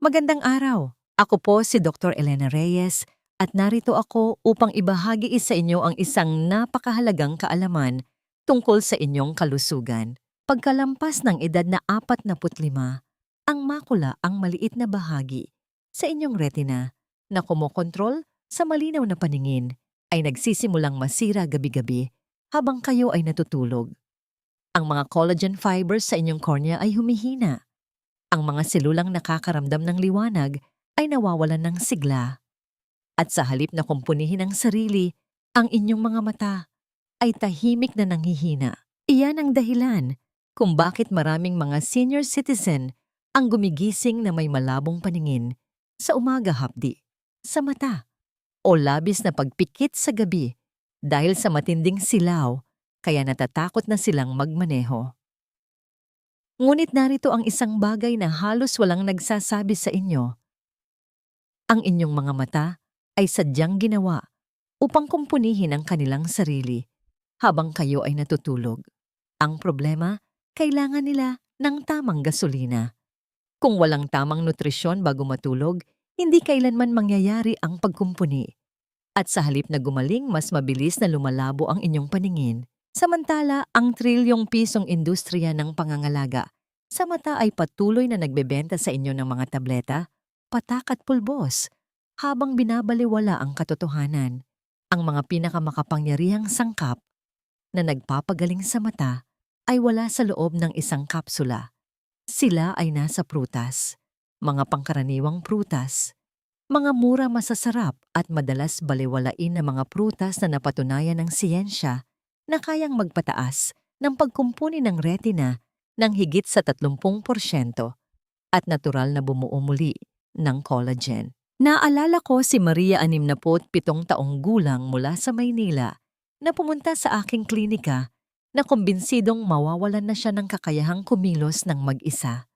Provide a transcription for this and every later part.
Magandang araw. Ako po si Dr. Elena Reyes at narito ako upang ibahagi sa inyo ang isang napakahalagang kaalaman tungkol sa inyong kalusugan. Pagkalampas ng edad na 45, ang makula ang maliit na bahagi sa inyong retina na kumokontrol sa malinaw na paningin ay nagsisimulang masira gabi-gabi habang kayo ay natutulog. Ang mga collagen fibers sa inyong cornea ay humihina. Ang mga selulang nakakaramdam ng liwanag ay nawawalan ng sigla. At sa halip na kumpunihin ang sarili, ang inyong mga mata ay tahimik na nanghihina. Iyan ang dahilan kung bakit maraming mga senior citizen ang gumigising na may malabong paningin sa umaga hapdi, sa mata, o labis na pagpikit sa gabi dahil sa matinding silaw kaya natatakot na silang magmaneho. Ngunit narito ang isang bagay na halos walang nagsasabi sa inyo. Ang inyong mga mata ay sadyang ginawa upang kumpunihin ang kanilang sarili habang kayo ay natutulog. Ang problema, kailangan nila ng tamang gasolina. Kung walang tamang nutrisyon bago matulog, hindi kailanman mangyayari ang pagkumpuni. At sa halip na gumaling, mas mabilis na lumalabo ang inyong paningin. Samantala, ang trilyong pisong industriya ng pangangalaga sa mata ay patuloy na nagbebenta sa inyo ng mga tableta, patak at pulbos, habang binabaliwala ang katotohanan. Ang mga pinakamakapangyarihang sangkap na nagpapagaling sa mata ay wala sa loob ng isang kapsula. Sila ay nasa prutas, mga pangkaraniwang prutas, mga mura masasarap at madalas balewalain na mga prutas na napatunayan ng siyensya na kayang magpataas ng pagkumpuni ng retina ng higit sa 30% at natural na bumuo muli ng collagen. Naalala ko si Maria 67 taong gulang mula sa Maynila na pumunta sa aking klinika na kumbinsidong mawawalan na siya ng kakayahang kumilos ng mag-isa.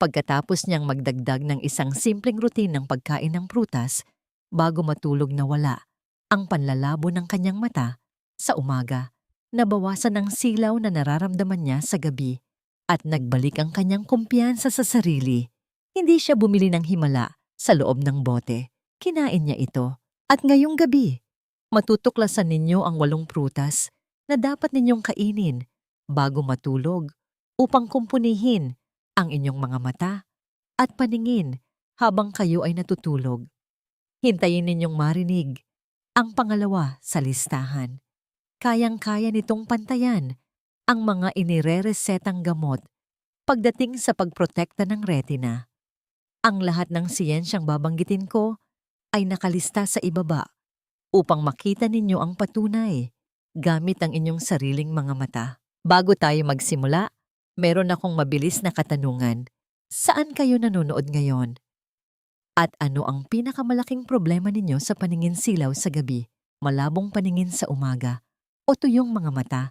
Pagkatapos niyang magdagdag ng isang simpleng routine ng pagkain ng prutas bago matulog na wala ang panlalabo ng kanyang mata sa umaga, nabawasan ng silaw na nararamdaman niya sa gabi at nagbalik ang kanyang kumpiyansa sa sarili. Hindi siya bumili ng himala sa loob ng bote. Kinain niya ito. At ngayong gabi, matutuklasan ninyo ang 8 prutas na dapat ninyong kainin bago matulog upang kumpunihin ang inyong mga mata at paningin habang kayo ay natutulog. Hintayin ninyong marinig ang pangalawa sa listahan. Kayang-kaya nitong pantayan ang mga inireresetang gamot pagdating sa pagprotekta ng retina. Ang lahat ng siyensyang babanggitin ko ay nakalista sa ibaba upang makita ninyo ang patunay gamit ang inyong sariling mga mata. Bago tayo magsimula, meron akong mabilis na katanungan. Saan kayo nanonood ngayon? At ano ang pinakamalaking problema ninyo sa paningin silaw sa gabi, malabong paningin sa umaga, o tuyong mga mata?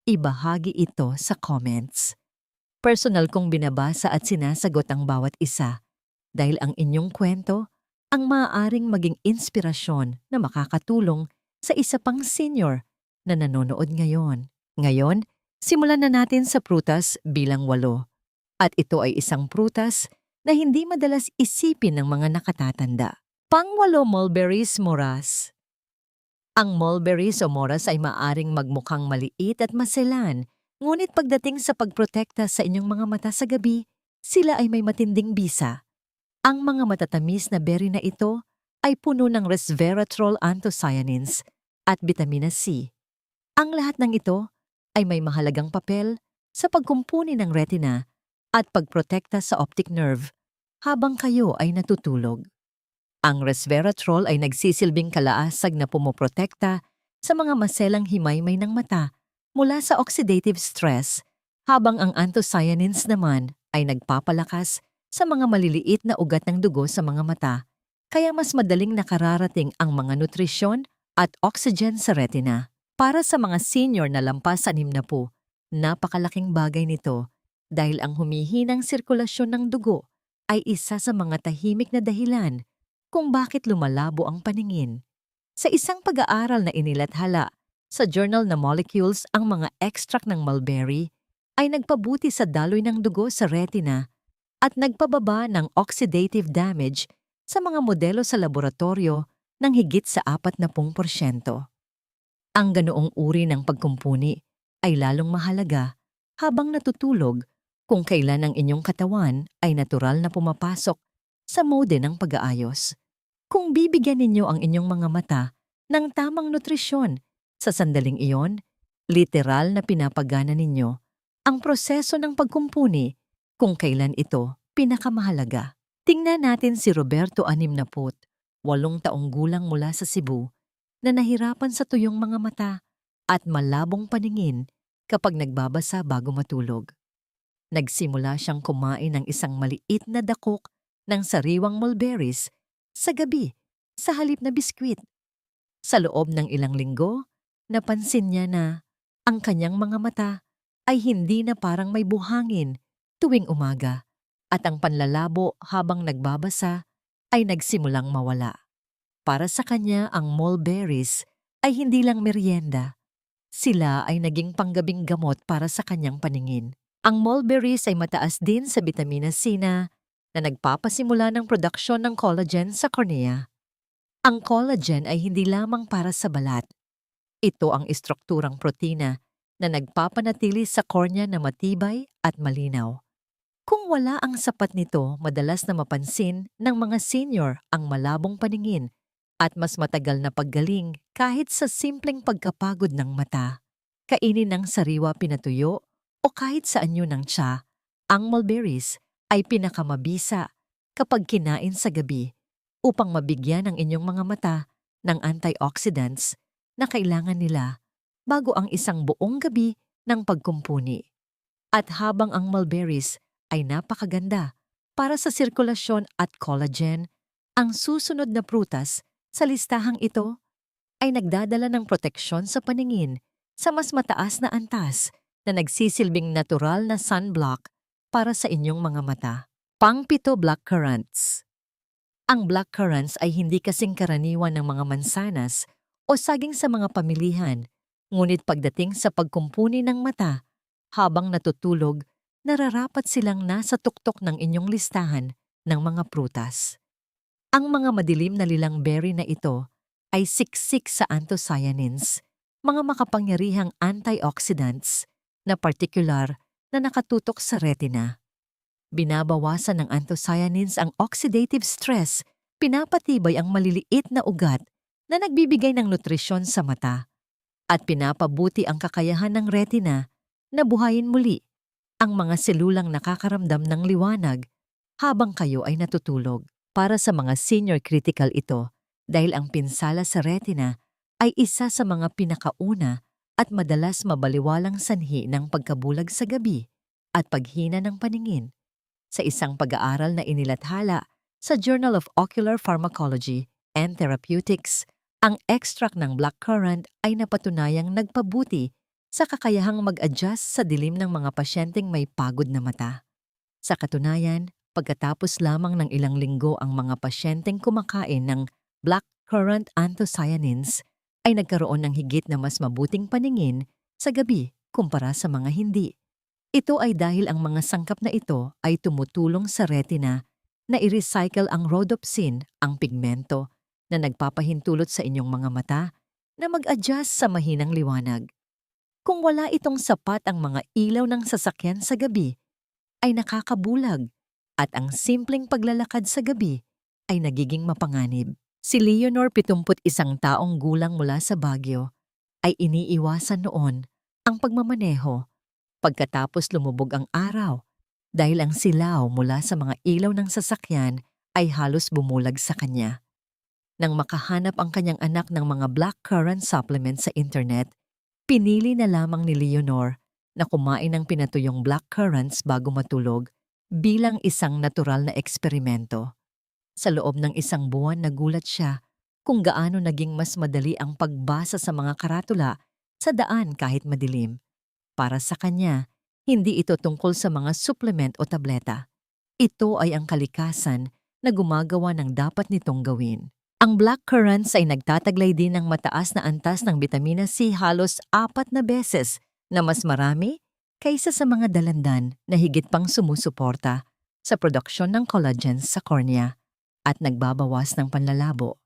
Ibahagi ito sa comments. Personal kong binabasa at sinasagot ang bawat isa dahil ang inyong kwento ang maaaring maging inspirasyon na makakatulong sa isa pang senior na nanonood ngayon. Ngayon, simulan na natin sa prutas bilang 8. At ito ay isang prutas na hindi madalas isipin ng mga nakatatanda. Pang-8, mulberries moras. Ang mulberries o moras ay maaring magmukhang maliit at maselan, ngunit pagdating sa pagprotekta sa inyong mga mata sa gabi, sila ay may matinding bisa. Ang mga matatamis na berry na ito ay puno ng resveratrol anthocyanins at vitamina C. Ang lahat ng ito ay may mahalagang papel sa pagkumpuni ng retina at pagprotekta sa optic nerve habang kayo ay natutulog. Ang resveratrol ay nagsisilbing kalaasag na pumoprotekta sa mga maselang himaymay ng mata mula sa oxidative stress, habang ang anthocyanins naman ay nagpapalakas sa mga maliliit na ugat ng dugo sa mga mata, kaya mas madaling nakararating ang mga nutrisyon at oxygen sa retina. Para sa mga senior na lampas sa 60, napakalaking bagay nito dahil ang humihinang sirkulasyon ng dugo ay isa sa mga tahimik na dahilan kung bakit lumalabo ang paningin. Sa isang pag-aaral na inilathala sa journal na Molecules, ang mga extract ng mulberry ay nagpabuti sa daloy ng dugo sa retina at nagpababa ng oxidative damage sa mga modelo sa laboratorio ng higit sa 40%. Ang ganoong uri ng pagkumpuni ay lalong mahalaga habang natutulog kung kailan ang inyong katawan ay natural na pumapasok sa mode ng pag-aayos. Kung bibigyan ninyo ang inyong mga mata ng tamang nutrisyon sa sandaling iyon, literal na pinapagana ninyo ang proseso ng pagkumpuni kung kailan ito pinakamahalaga. Tingnan natin si Roberto 68 taong gulang mula sa Cebu na nahirapan sa tuyong mga mata at malabong paningin kapag nagbabasa bago matulog. Nagsimula siyang kumain ng isang maliit na dakok ng sariwang mulberries sa gabi sa halip na biskwit. Sa loob ng ilang linggo, napansin niya na ang kanyang mga mata ay hindi na parang may buhangin tuwing umaga at ang panlalabo habang nagbabasa ay nagsimulang mawala. Para sa kanya, ang mulberries ay hindi lang merienda. Sila ay naging panggabing gamot para sa kanyang paningin. Ang mulberries ay mataas din sa bitamina C na nagpapasimula ng produksyon ng collagen sa kornea. Ang collagen ay hindi lamang para sa balat. Ito ang istrukturang protina na nagpapanatili sa kornea na matibay at malinaw. Kung wala ang sapat nito, madalas na mapansin ng mga senior ang malabong paningin at mas matagal na paggaling kahit sa simpleng pagkapagod ng mata. Kainin ng sariwa pinatuyo o kahit sa anyo ng tsa, ang mulberries ay pinakamabisa kapag kinain sa gabi upang mabigyan ang inyong mga mata ng antioxidants na kailangan nila bago ang isang buong gabi ng pagkumpuni. At habang ang mulberries ay napakaganda para sa sirkulasyon at collagen, ang susunod na prutas sa listahang ito ay nagdadala ng proteksyon sa paningin sa mas mataas na antas na nagsisilbing natural na sunblock para sa inyong mga mata. Pang-7, blackcurrants. Ang blackcurrants ay hindi kasing karaniwan ng mga mansanas o saging sa mga pamilihan, ngunit pagdating sa pagkumpuni ng mata, habang natutulog, nararapat silang nasa tuktok ng inyong listahan ng mga prutas. Ang mga madilim na lilang berry na ito ay siksik sa anthocyanins, mga makapangyarihang antioxidants na partikular na nakatutok sa retina. Binabawasan ng anthocyanins ang oxidative stress, pinapatibay ang maliliit na ugat na nagbibigay ng nutrisyon sa mata, at pinapabuti ang kakayahan ng retina na buhayin muli ang mga selulang nakakaramdam ng liwanag habang kayo ay natutulog. Para sa mga senior critical ito dahil ang pinsala sa retina ay isa sa mga pinakauna at madalas mabaliwalang sanhi ng pagkabulag sa gabi at paghina ng paningin. Sa isang pag-aaral na inilathala sa Journal of Ocular Pharmacology and Therapeutics, ang extract ng blackcurrant ay napatunayang nagpabuti sa kakayahang mag-adjust sa dilim ng mga pasyenteng may pagod na mata. Sa katunayan, pagkatapos lamang ng ilang linggo ang mga pasyenteng kumakain ng blackcurrant anthocyanins ay nagkaroon ng higit na mas mabuting paningin sa gabi kumpara sa mga hindi. Ito ay dahil ang mga sangkap na ito ay tumutulong sa retina na i-recycle ang rhodopsin, ang pigmento, na nagpapahintulot sa inyong mga mata na mag-adjust sa mahinang liwanag. Kung wala itong sapat ang mga ilaw ng sasakyan sa gabi, ay nakakabulag at ang simpleng paglalakad sa gabi ay nagiging mapanganib. Si Leonor, 71 taong gulang mula sa Baguio, ay iniiwasan noon ang pagmamaneho pagkatapos lumubog ang araw dahil ang silaw mula sa mga ilaw ng sasakyan ay halos bumulag sa kanya. Nang makahanap ang kanyang anak ng mga blackcurrant supplements sa internet, pinili na lamang ni Leonor na kumain ng pinatuyong blackcurrants bago matulog bilang isang natural na eksperimento. Sa loob ng 1 buwan nagulat siya kung gaano naging mas madali ang pagbasa sa mga karatula sa daan kahit madilim. Para sa kanya, hindi ito tungkol sa mga supplement o tableta. Ito ay ang kalikasan na gumagawa ng dapat nitong gawin. Ang blackcurrants ay nagtataglay din ng mataas na antas ng bitamina C, halos 4 na beses na mas marami kaysa sa mga dalandan na higit pang sumusuporta sa produksyon ng collagen sa cornea at nagbabawas ng panlalabo.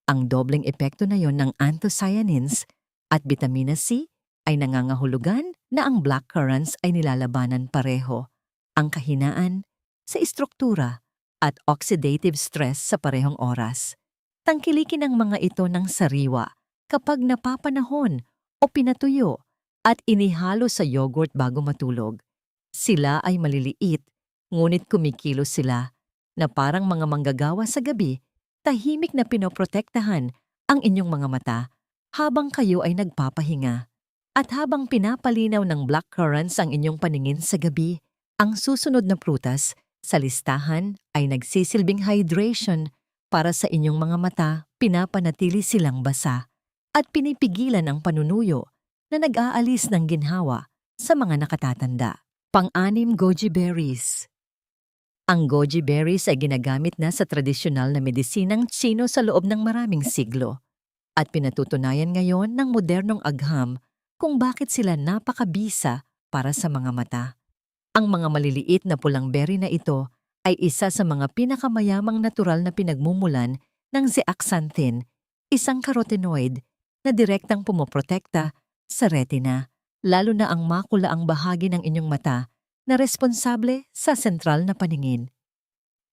Ang dobleng epekto na yon ng anthocyanins at vitamina C ay nangangahulugan na ang blackcurrants ay nilalabanan pareho ang kahinaan sa istruktura at oxidative stress sa parehong oras. Tangkilikin ang mga ito ng sariwa kapag napapanahon o pinatuyo at inihalo sa yogurt bago matulog. Sila ay maliliit, ngunit kumikilos sila na parang mga manggagawa sa gabi, tahimik na pinoprotektahan ang inyong mga mata habang kayo ay nagpapahinga. At habang pinapalinaw ng blackcurrants ang inyong paningin sa gabi, ang susunod na prutas sa listahan ay nagsisilbing hydration para sa inyong mga mata, pinapanatili silang basa at pinipigilan ang panunuyo na nag-aalis ng ginhawa sa mga nakatatanda. Pang-anim, goji berries. Ang goji berries ay ginagamit na sa tradisyonal na medisinang Tsino sa loob ng maraming siglo at pinatutunayan ngayon ng modernong agham kung bakit sila napakabisa para sa mga mata. Ang mga maliliit na pulang berry na ito ay isa sa mga pinakamayamang natural na pinagmumulan ng zeaxanthin, isang carotenoid na direktang pumoprotekta sa retina, lalo na ang makulaang bahagi ng inyong mata na responsable sa sentral na paningin.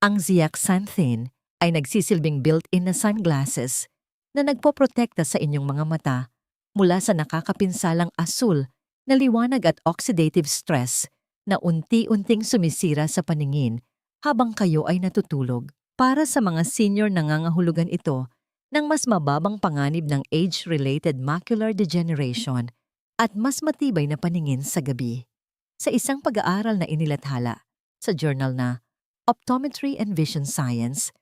Ang zeaxanthin ay nagsisilbing built-in na sunglasses na nagpoprotekta sa inyong mga mata mula sa nakakapinsalang asul na liwanag at oxidative stress na unti-unting sumisira sa paningin habang kayo ay natutulog. Para sa mga senior, nangangahulugan ito ng mas mababang panganib ng age-related macular degeneration at mas matibay na paningin sa gabi. Sa isang pag-aaral na inilathala sa journal na Optometry and Vision Science,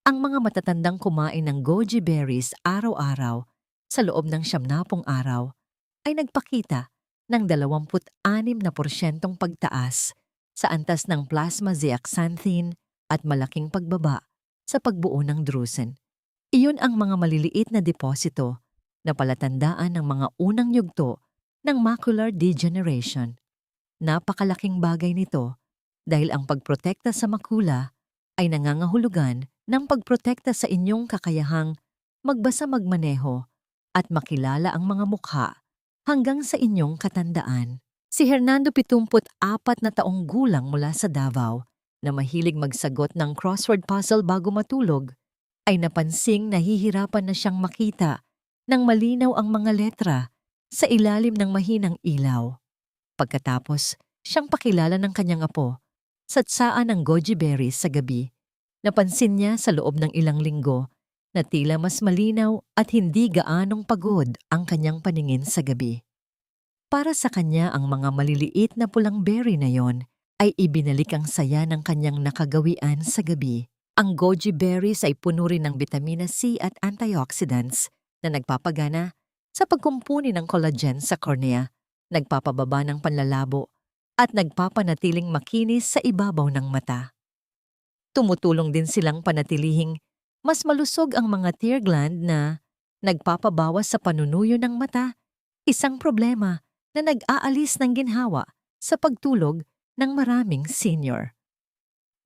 ang mga matatandang kumain ng goji berries araw-araw sa loob ng 70 araw ay nagpakita ng 26% pagtaas sa antas ng plasma zeaxanthin at malaking pagbaba sa pagbuo ng drusen. Iyon ang mga maliliit na deposito na palatandaan ng mga unang yugto ng macular degeneration. Napakalaking bagay nito dahil ang pagprotekta sa makula ay nangangahulugan ng pagprotekta sa inyong kakayahang magbasa, magmaneho at makilala ang mga mukha hanggang sa inyong katandaan. Si Hernando, 74 na taong gulang mula sa Davao, na mahilig magsagot ng crossword puzzle bago matulog, ay napansing nahihirapan na siyang makita ng malinaw ang mga letra sa ilalim ng mahinang ilaw. Pagkatapos, siyang pakilala ng kanyang apo, satsaan ng goji berries sa gabi. Napansin niya sa loob ng ilang linggo na tila mas malinaw at hindi gaanong pagod ang kanyang paningin sa gabi. Para sa kanya, ang mga maliliit na pulang berry na yon ay ibinalik ang saya ng kanyang nakagawian sa gabi. Ang goji berries ay puno rin ng vitamina C at antioxidants na nagpapagana sa pagkumpuni ng collagen sa cornea, nagpapababa ng panlalabo, at nagpapanatiling makinis sa ibabaw ng mata. Tumutulong din silang panatilihing mas malusog ang mga tear gland na nagpapabawas sa panunuyo ng mata, isang problema na nag-aalis ng ginhawa sa pagtulog ng maraming senior.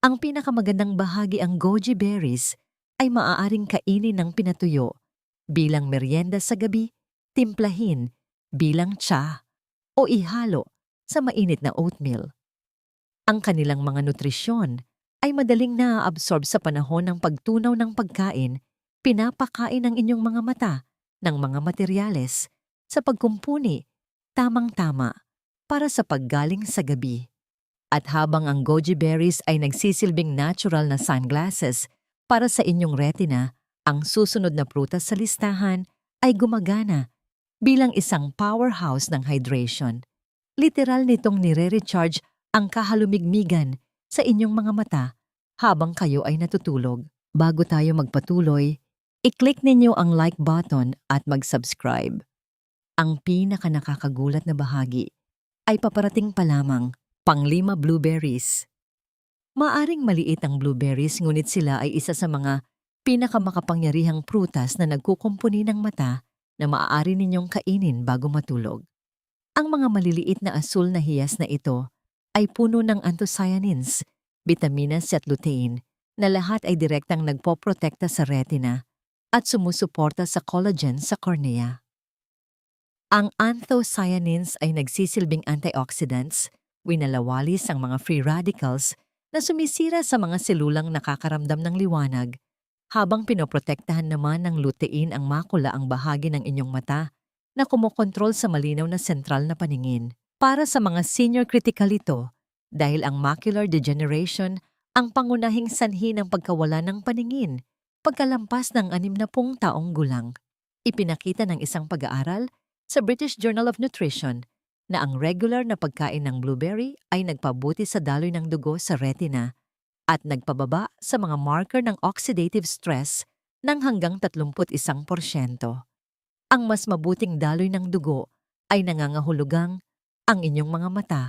Ang pinakamagandang bahagi, ang goji berries ay maaaring kainin ng pinatuyo bilang merienda sa gabi, timplahin bilang tsa o ihalo sa mainit na oatmeal. Ang kanilang mga nutrisyon ay madaling naaabsorb sa panahon ng pagtunaw ng pagkain, pinapakain ng inyong mga mata ng mga materyales sa pagkumpuni, tamang-tama para sa paggaling sa gabi. At habang ang goji berries ay nagsisilbing natural na sunglasses para sa inyong retina, ang susunod na prutas sa listahan ay gumagana bilang isang powerhouse ng hydration. Literal nitong nire-recharge ang kahalumigmigan sa inyong mga mata habang kayo ay natutulog. Bago tayo magpatuloy, i-click ninyo ang like button at mag-subscribe. Ang pinaka-nakakagulat na bahagi ay paparating pa lamang. Pang-5, blueberries. Maaring maliit ang blueberries, ngunit sila ay isa sa mga pinakamakapangyarihang prutas na nagkukumpuni ng mata na maaari ninyong kainin bago matulog. Ang mga maliliit na asul na hiyas na ito ay puno ng anthocyanins bitamina C at lutein na lahat ay direktang nagpoprotekta sa retina at sumusuporta sa collagen sa cornea. Ang anthocyanins ay nagsisilbing antioxidants, winalawalis ang mga free radicals na sumisira sa mga selulang nakakaramdam ng liwanag, habang pinoprotektahan naman ng lutein ang makula ang bahagi ng inyong mata na kumokontrol sa malinaw na sentral na paningin. Para sa mga senior critical ito, dahil ang macular degeneration ang pangunahing sanhi ng pagkawala ng paningin pagkalampas ng 60 taong gulang. Ipinakita ng isang pag-aaral sa British Journal of Nutrition na ang regular na pagkain ng blueberry ay nagpabuti sa daloy ng dugo sa retina at nagpababa sa mga marker ng oxidative stress ng hanggang 31%. Ang mas mabuting daloy ng dugo ay nangangahulugang ang inyong mga mata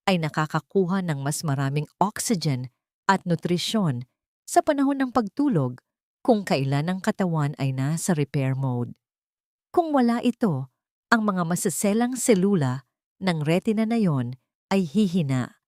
ay nakakakuha ng mas maraming oxygen at nutrisyon sa panahon ng pagtulog kung kailan ang katawan ay nasa repair mode. Kung wala ito, ang mga masaselang selula ng retina na yon ay hihina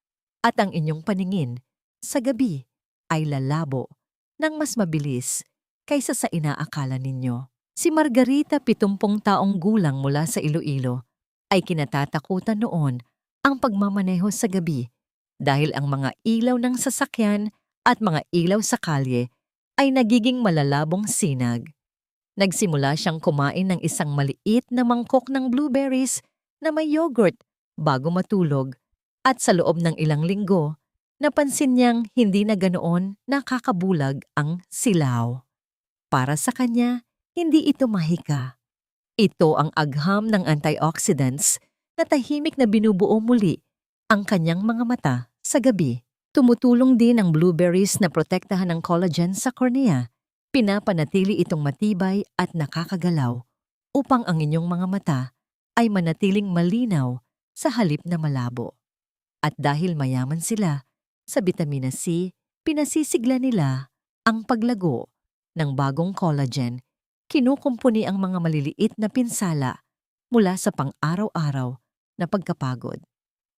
at ang inyong paningin sa gabi ay lalabo ng mas mabilis kaysa sa inaakala ninyo. Si Margarita, 70 taong gulang mula sa Iloilo, ay kinatatakutan noon ang pagmamaneho sa gabi dahil ang mga ilaw ng sasakyan at mga ilaw sa kalye ay nagiging malalabong sinag. Nagsimula siyang kumain ng isang maliit na mangkok ng blueberries na may yogurt bago matulog at sa loob ng ilang linggo, napansin niyang hindi na ganoon nakakabulag ang silaw. Para sa kanya, hindi ito mahika. Ito ang agham ng antioxidants na tahimik na binubuo muli ang kanyang mga mata sa gabi. Tumutulong din ang blueberries na protektahan ng collagen sa cornea. Pinapanatili itong matibay at nakakagalaw upang ang inyong mga mata ay manatiling malinaw sa halip na malabo. At dahil mayaman sila sa bitamina C, pinasisigla nila ang paglago ng bagong collagen. Kinukumpuni ang mga maliliit na pinsala mula sa pang-araw-araw na pagkapagod.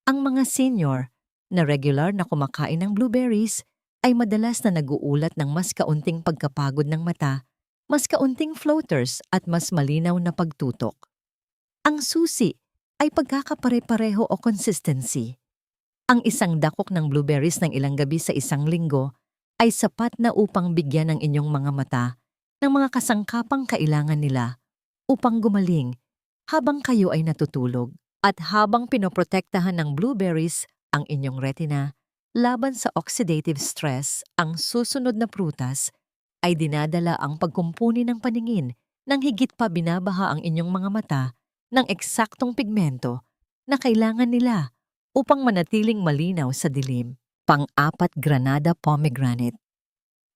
Ang mga senior na regular na kumakain ng blueberries ay madalas na naguulat ng mas kaunting pagkapagod ng mata, mas kaunting floaters at mas malinaw na pagtutok. Ang susi ay pagkakapare-pareho o consistency. Ang isang dakok ng blueberries ng ilang gabi sa isang linggo ay sapat na upang bigyan ng inyong mga mata ng mga kasangkapang kailangan nila upang gumaling habang kayo ay natutulog at habang pinoprotektahan ng blueberries ang inyong retina laban sa oxidative stress. Ang susunod na prutas ay dinadala ang pagkumpuni ng paningin nang higit pa binabaha ang inyong mga mata ng eksaktong pigmento na kailangan nila upang manatiling malinaw sa dilim. Pang-apat, granada pomegranate.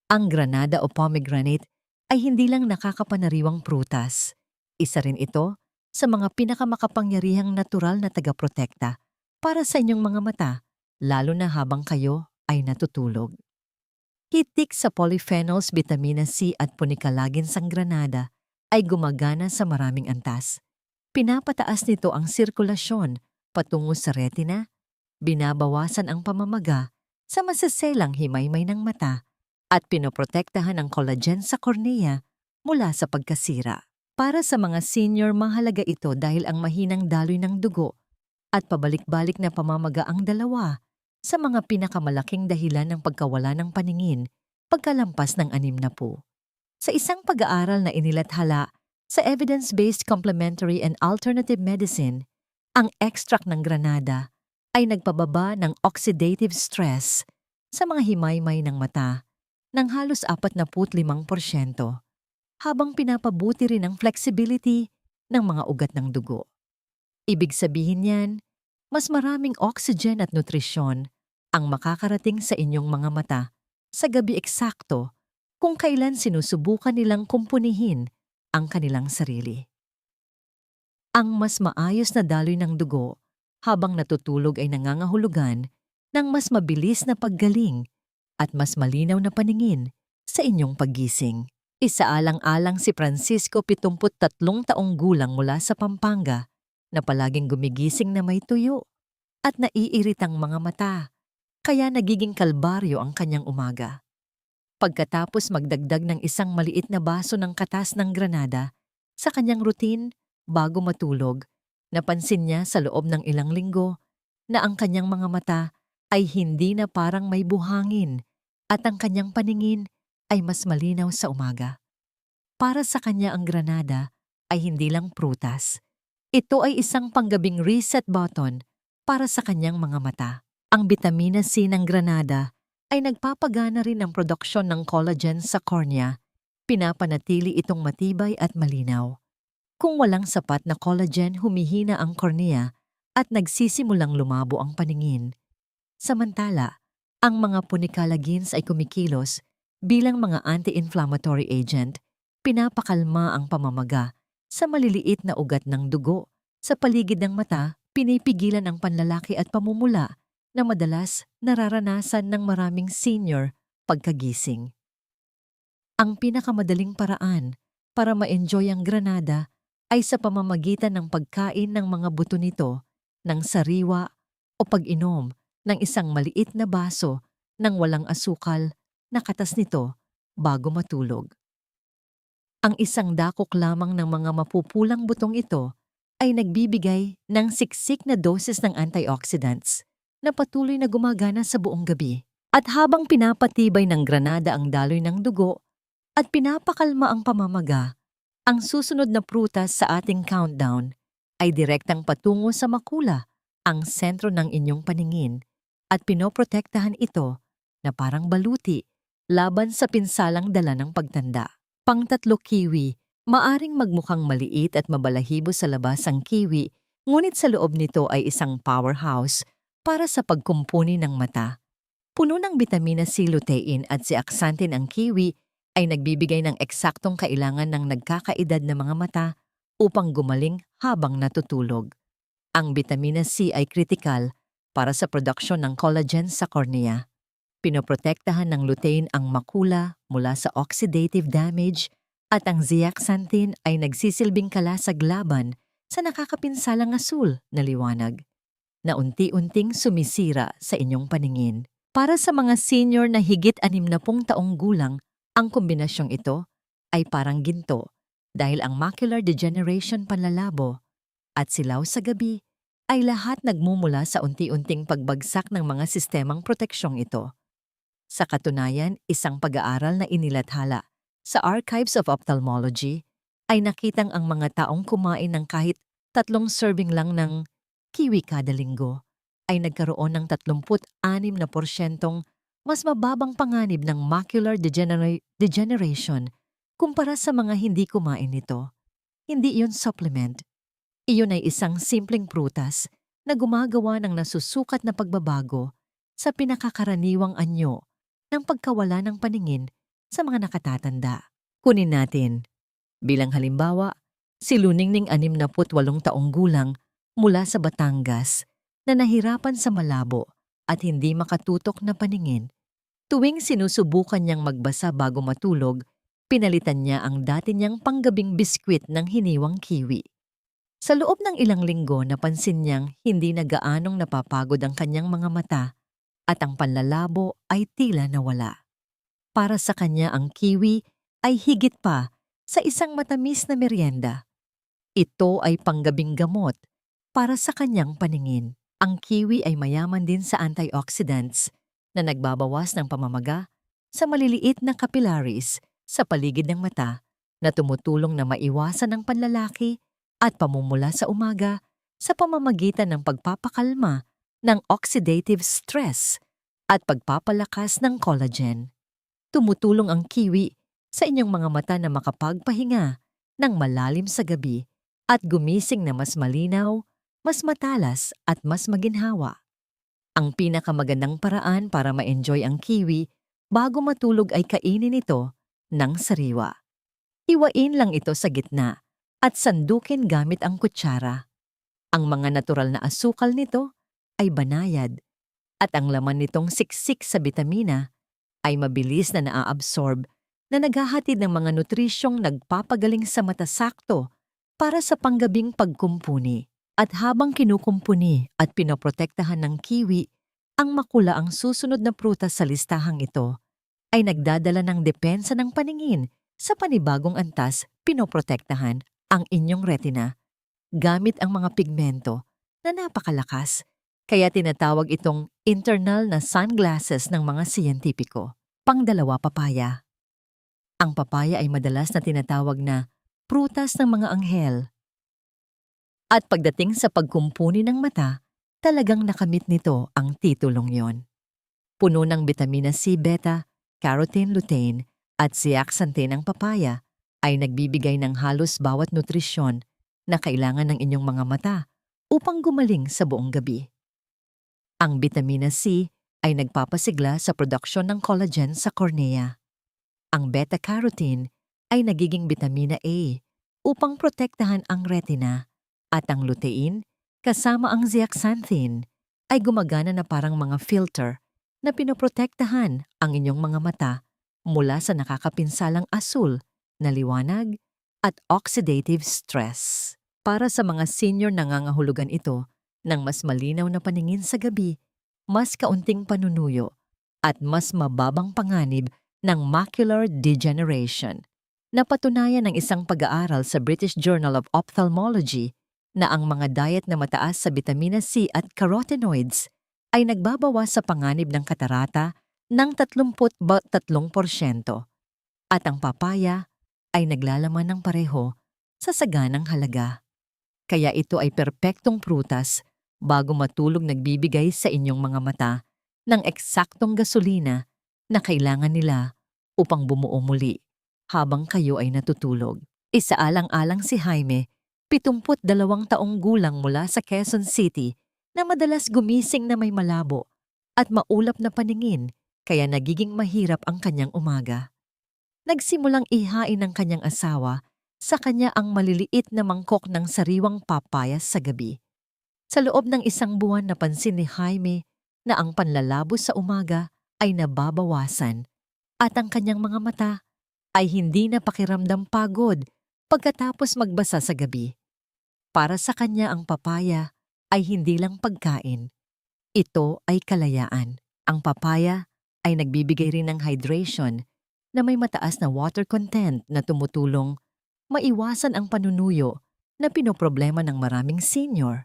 Ang granada o pomegranate ay hindi lang nakakapanariwang prutas. Isa rin ito sa mga pinakamakapangyarihang natural na tagaprotekta para sa inyong mga mata, lalo na habang kayo ay natutulog. Hitik sa polyphenols, bitamina C at punikalagins ang granada ay gumagana sa maraming antas. Pinapataas nito ang sirkulasyon patungo sa retina, binabawasan ang pamamaga sa masaselang himaymay ng mata, at pinoprotektahan ang collagen sa cornea mula sa pagkasira. Para sa mga senior, mahalaga ito dahil ang mahinang daloy ng dugo at pabalik-balik na pamamaga ang dalawa sa mga pinakamalaking dahilan ng pagkawala ng paningin pagkalampas ng 60. Sa isang pag-aaral na inilathala sa Evidence-Based Complementary and Alternative Medicine, ang extract ng granada ay nagpababa ng oxidative stress sa mga himaymay ng mata ng halos 45%, habang pinapabuti rin ang flexibility ng mga ugat ng dugo. Ibig sabihin niyan, mas maraming oxygen at nutrisyon ang makakarating sa inyong mga mata sa gabi eksakto kung kailan sinusubukan nilang kumpunihin ang kanilang sarili. Ang mas maayos na daloy ng dugo habang natutulog ay nangangahulugan ng mas mabilis na paggaling at mas malinaw na paningin sa inyong paggising. Isaalang-alang si Francisco, 73 taong gulang mula sa Pampanga, na palaging gumigising na may tuyo at naiiritang mga mata kaya nagiging kalbaryo ang kanyang umaga. Pagkatapos magdagdag ng isang maliit na baso ng katas ng granada sa kanyang routine bago matulog, napansin niya sa loob ng ilang linggo na ang kanyang mga mata ay hindi na parang may buhangin at ang kanyang paningin ay mas malinaw sa umaga. Para sa kanya ang granada ay hindi lang prutas. Ito ay isang panggabing reset button para sa kanyang mga mata. Ang bitamina C ng granada ay nagpapagana rin ng produksyon ng collagen sa cornea, pinapanatili itong matibay at malinaw. Kung walang sapat na collagen, humihina ang cornea at nagsisimulang lumabo ang paningin. Samantala, ang mga punicalagins ay kumikilos bilang mga anti-inflammatory agent, pinapakalma ang pamamaga sa maliliit na ugat ng dugo sa paligid ng mata, pinipigilan ang panlalaki at pamumula na madalas nararanasan ng maraming senior pagkagising. Ang pinakamadaling paraan para ma-enjoy ang granada ay sa pamamagitan ng pagkain ng mga buto nito ng sariwa o pag-inom ng isang maliit na baso ng walang asukal na katas nito bago matulog. Ang isang dakok lamang ng mga mapupulang butong ito ay nagbibigay ng siksik na doses ng antioxidants na patuloy na gumagana sa buong gabi. At habang pinapatibay ng granada ang daloy ng dugo at pinapakalma ang pamamaga, ang susunod na prutas sa ating countdown ay direktang patungo sa makula, ang sentro ng inyong paningin, at pinoprotektahan ito na parang baluti laban sa pinsalang dala ng pagtanda. Pangtatlo, kiwi. Maaring magmukhang maliit at mabalahibo sa labas ang kiwi, ngunit sa loob nito ay isang powerhouse para sa pagkumpuni ng mata. Puno ng bitamina C, lutein at zeaxanthin ang kiwi ay nagbibigay ng eksaktong kailangan ng nagkakaedad na mga mata upang gumaling habang natutulog. Ang bitamina C ay kritikal para sa produksyon ng collagen sa cornea. Pinoprotektahan ng lutein ang makula mula sa oxidative damage at ang zeaxanthin ay nagsisilbing kalasag laban sa nakakapinsalang asul na liwanag na unti-unting sumisira sa inyong paningin. Para sa mga senior na higit 60 taong gulang, ang kombinasyong ito ay parang ginto dahil ang macular degeneration, panlalabo at silaw sa gabi ay lahat nagmumula sa unti-unting pagbagsak ng mga sistemang proteksyong ito. Sa katunayan, isang pag-aaral na inilathala sa Archives of Ophthalmology ay nakitang ang mga taong kumain ng kahit 3 serving lang ng kiwi kada linggo ay nagkaroon ng 36% mas mababang panganib ng macular degeneration kumpara sa mga hindi kumain nito. Hindi iyon supplement. Iyon ay isang simpleng prutas na gumagawa ng nasusukat na pagbabago sa pinakakaraniwang anyo ng pagkawala ng paningin sa mga nakatatanda. Kunin natin. Bilang halimbawa, si Luningning 68 taong gulang mula sa Batangas na nahirapan sa malabo at hindi makatutok na paningin. Tuwing sinusubukan niyang magbasa bago matulog, pinalitan niya ang dati niyang panggabing biskwit ng hiniwang kiwi. Sa loob ng ilang linggo, napansin niyang hindi na gaanong napapagod ang kanyang mga mata at ang panlalabo ay tila nawala. Para sa kanya ang kiwi ay higit pa sa isang matamis na merienda. Ito ay panggabing gamot para sa kanyang paningin. Ang kiwi ay mayaman din sa antioxidants na nagbabawas ng pamamaga sa maliliit na capillaries sa paligid ng mata na tumutulong na maiwasan ng panlalaki at pamumula sa umaga sa pamamagitan ng pagpapakalma ng oxidative stress at pagpapalakas ng collagen. Tumutulong ang kiwi sa inyong mga mata na makapagpahinga ng malalim sa gabi at gumising na mas malinaw, mas matalas at mas maginhawa. Ang pinakamagandang paraan para ma-enjoy ang kiwi bago matulog ay kainin ito ng sariwa. Iwain lang ito sa gitna at sandukin gamit ang kutsara. Ang mga natural na asukal nito ay banayad at ang laman nitong siksik sa bitamina ay mabilis na naa-absorb na naghahatid ng mga nutrisyong nagpapagaling sa mata sakto para sa panggabing pagkumpuni. At habang kinukumpuni at pinoprotektahan ng kiwi Ang makulaang susunod na prutas sa listahang ito ay nagdadala ng depensa ng paningin sa panibagong antas. Pinoprotektahan ang inyong retina gamit ang mga pigmento na napakalakas, kaya tinatawag itong internal na sunglasses ng mga siyentipiko. Pangdalawa, papaya. Ang papaya ay madalas na tinatawag na prutas ng mga anghel. At pagdating sa pagkumpuni ng mata, talagang nakamit nito ang titulong yon. Puno ng bitamina C, beta, carotene, lutein, at zeaxanthin ang papaya ay nagbibigay ng halos bawat nutrisyon na kailangan ng inyong mga mata upang gumaling sa buong gabi. Ang bitamina C ay nagpapasigla sa produksyon ng collagen sa cornea. Ang beta-carotene ay nagiging bitamina A upang protektahan ang retina, at ang lutein kasama ang zeaxanthin ay gumagana na parang mga filter na pinoprotektahan ang inyong mga mata mula sa nakakapinsalang asul na liwanag at oxidative stress. Para sa mga senior, nangangahulugan ito ng mas malinaw na paningin sa gabi, mas kaunting panunuyo, at mas mababang panganib ng macular degeneration. Napatunayan ng isang pag-aaral sa British Journal of Ophthalmology na ang mga diet na mataas sa vitamina C at carotenoids ay nagbabawas sa panganib ng katarata ng 33%, at ang papaya ay naglalaman ng pareho sa saganang halaga. Kaya ito ay perpektong prutas bago matulog, nagbibigay sa inyong mga mata ng eksaktong gasolina na kailangan nila upang bumuo muli habang kayo ay natutulog. Isaalang-alang si Jaime, 72 taong gulang mula sa Quezon City, na madalas gumising na may malabo at maulap na paningin, kaya nagiging mahirap ang kanyang umaga. Nagsimulang ihain ng kanyang asawa sa kanya ang maliliit na mangkok ng sariwang papayas sa gabi. Sa loob ng 1 buwan, napansin ni Jaime na ang panlalabo sa umaga ay nababawasan at ang kanyang mga mata ay hindi na pakiramdam pagod pagkatapos magbasa sa gabi. Para sa kanya, ang papaya ay hindi lang pagkain. Ito ay kalayaan. Ang papaya ay nagbibigay rin ng hydration na may mataas na water content na tumutulong maiwasan ang panunuyo na pinoproblema ng maraming senior.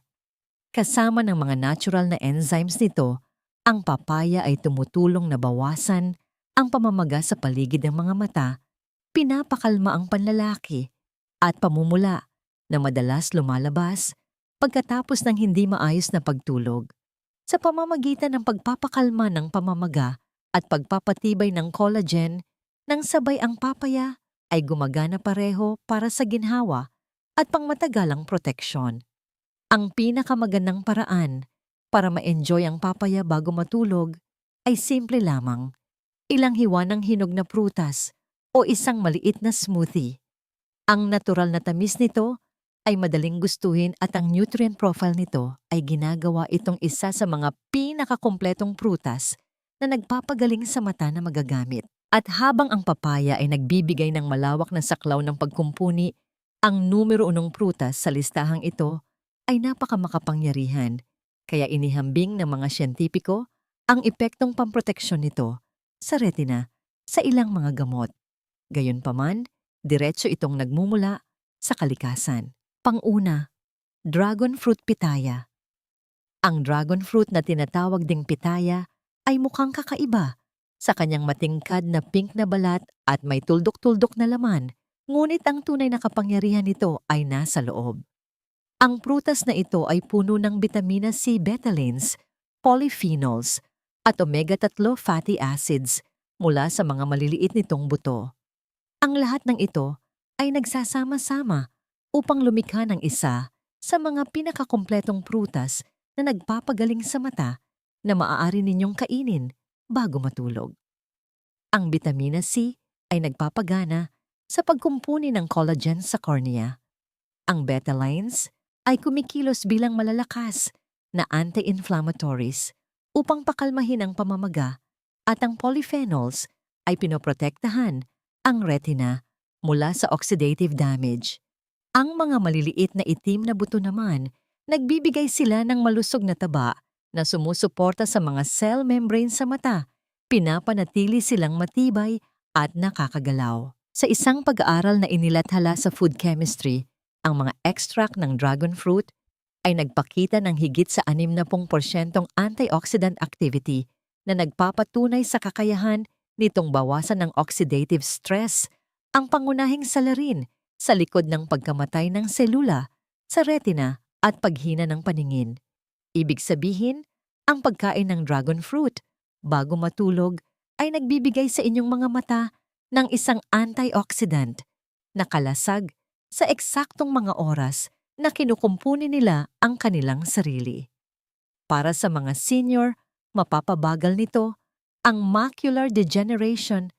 Kasama ng mga natural na enzymes nito, ang papaya ay tumutulong na bawasan ang pamamaga sa paligid ng mga mata, pinapakalma ang panlalaki at pamumula na madalas lumalabas pagkatapos ng hindi maayos na pagtulog. Sa pamamagitan ng pagpapakalma ng pamamaga at pagpapatibay ng collagen, nang sabay, ang papaya ay gumagana pareho para sa ginhawa at pangmatagalang proteksyon. Ang pinakamagandang paraan para ma-enjoy ang papaya bago matulog ay simple lamang: ilang hiwa ng hinog na prutas o isang maliit na smoothie. Ang natural na tamis nito ay madaling gustuhin at ang nutrient profile nito ay ginagawa itong isa sa mga pinakakumpletong prutas na nagpapagaling sa mata na magagamit. At habang ang papaya ay nagbibigay ng malawak na saklaw ng pagkumpuni, ang numero 1 prutas sa listahang ito ay napakamakapangyarihan, kaya inihambing ng mga siyentipiko ang epektong pamproteksyon nito sa retina sa ilang mga gamot. Gayunpaman, diretso itong nagmumula sa kalikasan. Pang-una, dragon fruit pitaya. Ang dragon fruit na tinatawag ding pitaya ay mukhang kakaiba sa kanyang matingkad na pink na balat at may tuldok-tuldok na laman, ngunit ang tunay na kapangyarihan nito ay nasa loob. Ang prutas na ito ay puno ng vitamina C, betalains, polyphenols, at omega-3 fatty acids mula sa mga maliliit nitong buto. Ang lahat ng ito ay nagsasama-sama upang lumikha ng isa sa mga pinakakumpletong prutas na nagpapagaling sa mata na maaari ninyong kainin bago matulog. Ang vitamina C ay nagpapagana sa pagkumpuni ng collagen sa cornea. Ang betalains ay kumikilos bilang malalakas na anti-inflammatories upang pakalmahin ang pamamaga, at ang polyphenols ay pinoprotektahan ang retina mula sa oxidative damage. Ang mga maliliit na itim na buto naman, nagbibigay sila ng malusog na taba na sumusuporta sa mga cell membrane sa mata. Pinapanatili silang matibay at nakakagalaw. Sa isang pag-aaral na inilathala sa food chemistry, ang mga extract ng dragon fruit ay nagpakita ng higit sa 60% antioxidant activity na nagpapatunay sa kakayahan nitong bawasan ng oxidative stress, ang pangunahing salarin sa likod ng pagkamatay ng selula, sa retina at paghina ng paningin. Ibig sabihin, ang pagkain ng dragon fruit bago matulog ay nagbibigay sa inyong mga mata ng isang antioxidant na kalasag sa eksaktong mga oras na kinukumpuni nila ang kanilang sarili. Para sa mga senior, mapapabagal nito ang macular degeneration,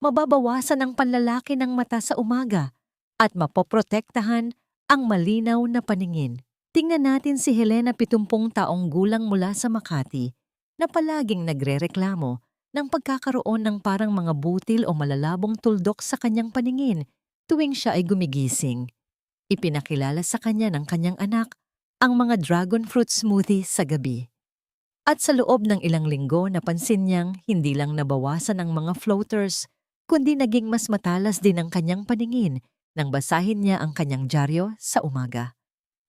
mababawasan ang panlalaki ng mata sa umaga at mapoprotektahan ang malinaw na paningin. Tingnan natin si Helena, 70 taong gulang mula sa Makati, na palaging nagrereklamo ng pagkakaroon ng parang mga butil o malalabong tuldok sa kanyang paningin tuwing siya ay gumigising. Ipinakilala sa kanya ng kanyang anak ang mga dragon fruit smoothie sa gabi. At sa loob ng ilang linggo, napansin niyang hindi lang nabawasan ang mga floaters, kundi naging mas matalas din ang kanyang paningin nang basahin niya ang kanyang dyaryo sa umaga.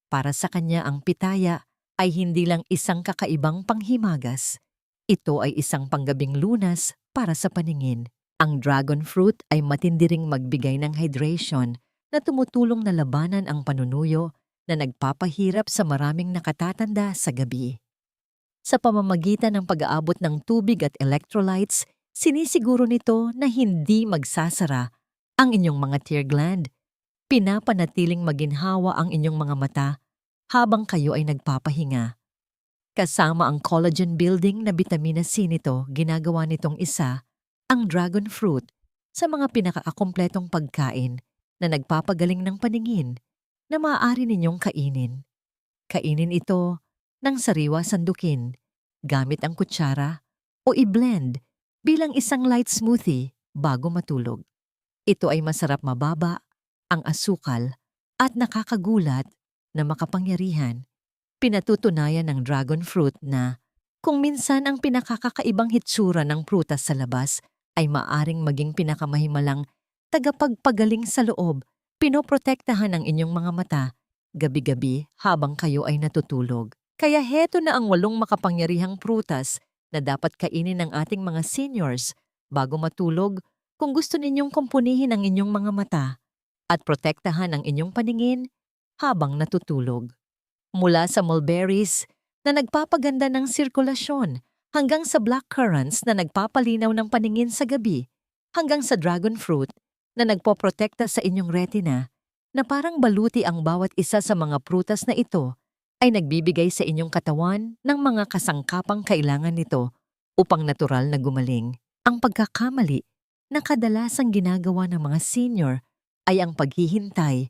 Para sa kanya, ang pitaya ay hindi lang isang kakaibang panghimagas. Ito ay isang panggabing lunas para sa paningin. Ang dragon fruit ay matindi ring magbigay ng hydration na tumutulong na labanan ang panunuyo na nagpapahirap sa maraming nakatatanda sa gabi. Sa pamamagitan ng pag-aabot ng tubig at electrolytes, sinisiguro nito na hindi magsasara ang inyong mga tear gland. Pinapanatiling maginhawa ang inyong mga mata habang kayo ay nagpapahinga. Kasama ang collagen building na vitamina C nito, ginagawa nitong isa ang dragon fruit sa mga pinakaakumpletong pagkain na nagpapagaling ng paningin na maaari ninyong kainin. Kainin ito ng sariwa sandukin, gamit ang kutsara o i-blend bilang isang light smoothie bago matulog. Ito ay masarap, mababa ang asukal at nakakagulat na makapangyarihan. Pinatutunayan ng dragon fruit na kung minsan ang pinakakakaibang hitsura ng prutas sa labas ay maaring maging pinakamahimalang tagapagpagaling sa loob, pinoprotektahan ang inyong mga mata gabi-gabi habang kayo ay natutulog. Kaya heto na ang 8 makapangyarihang prutas na dapat kainin ng ating mga seniors bago matulog kung gusto ninyong kumpunihin ang inyong mga mata at protektahan ang inyong paningin habang natutulog. Mula sa mulberries na nagpapaganda ng sirkulasyon hanggang sa blackcurrants na nagpapalinaw ng paningin sa gabi, hanggang sa dragon fruit na nagpoprotekta sa inyong retina, na parang baluti ang bawat isa sa mga prutas na ito ay nagbibigay sa inyong katawan ng mga kasangkapang kailangan nito upang natural na gumaling. Ang pagkakamali na kadalasang ginagawa ng mga senior ay ang paghihintay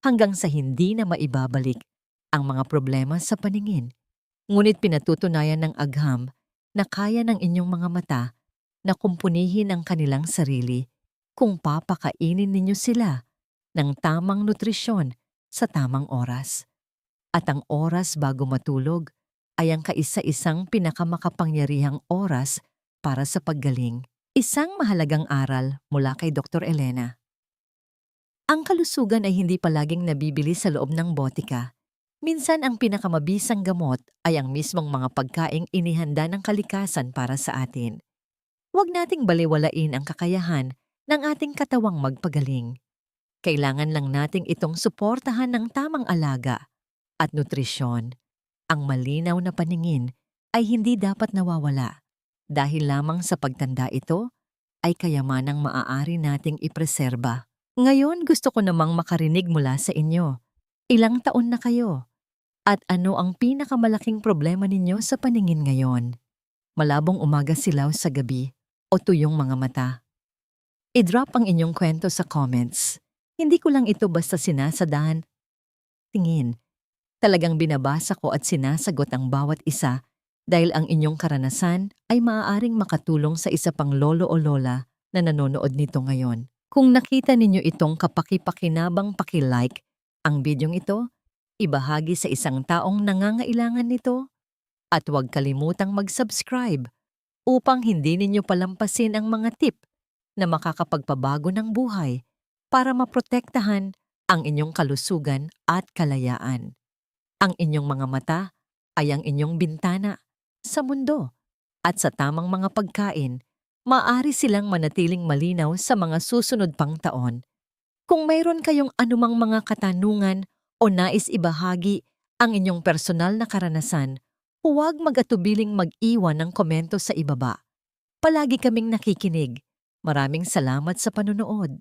hanggang sa hindi na maibabalik ang mga problema sa paningin. Ngunit pinatutunayan ng agham na kaya ng inyong mga mata na kumpunihin ang kanilang sarili kung papakainin ninyo sila ng tamang nutrisyon sa tamang oras. At ang oras bago matulog ay ang kaisa-isang pinakamakapangyarihang oras para sa paggaling. Isang mahalagang aral mula kay Dr. Elena. Ang kalusugan ay hindi palaging nabibili sa loob ng botika. Minsan ang pinakamabisang gamot ay ang mismong mga pagkaing inihanda ng kalikasan para sa atin. Huwag nating balewalain ang kakayahan ng ating katawang magpagaling. Kailangan lang nating itong suportahan ng tamang alaga at nutrisyon. Ang malinaw na paningin ay hindi dapat nawawala. Dahil lamang sa pagtanda ito ay kayamanang maaari nating ipreserba. Ngayon gusto ko namang makarinig mula sa inyo. Ilang taon na kayo? At ano ang pinakamalaking problema ninyo sa paningin ngayon? Malabong umaga silaw sa gabi o tuyong mga mata? I-drop ang inyong kwento sa comments. Hindi ko lang ito basta sinasadahan. Tingin, talagang binabasa ko at sinasagot ang bawat isa dahil ang inyong karanasan ay maaaring makatulong sa isa pang lolo o lola na nanonood nito ngayon. Kung nakita ninyo itong kapaki-pakinabang paki-like ang bidyong ito, ibahagi sa isang taong nangangailangan nito At huwag kalimutang mag-subscribe upang hindi ninyo palampasin ang mga tip na makakapagpabago ng buhay para maprotektahan ang inyong kalusugan at kalayaan. Ang inyong mga mata ay ang inyong bintana sa mundo at sa tamang mga pagkain, maaari silang manatiling malinaw sa mga susunod pang taon. Kung mayroon kayong anumang mga katanungan o nais ibahagi ang inyong personal na karanasan, huwag mag-atubiling mag-iwan ng komento sa ibaba. Palagi kaming nakikinig. Maraming salamat sa panunood.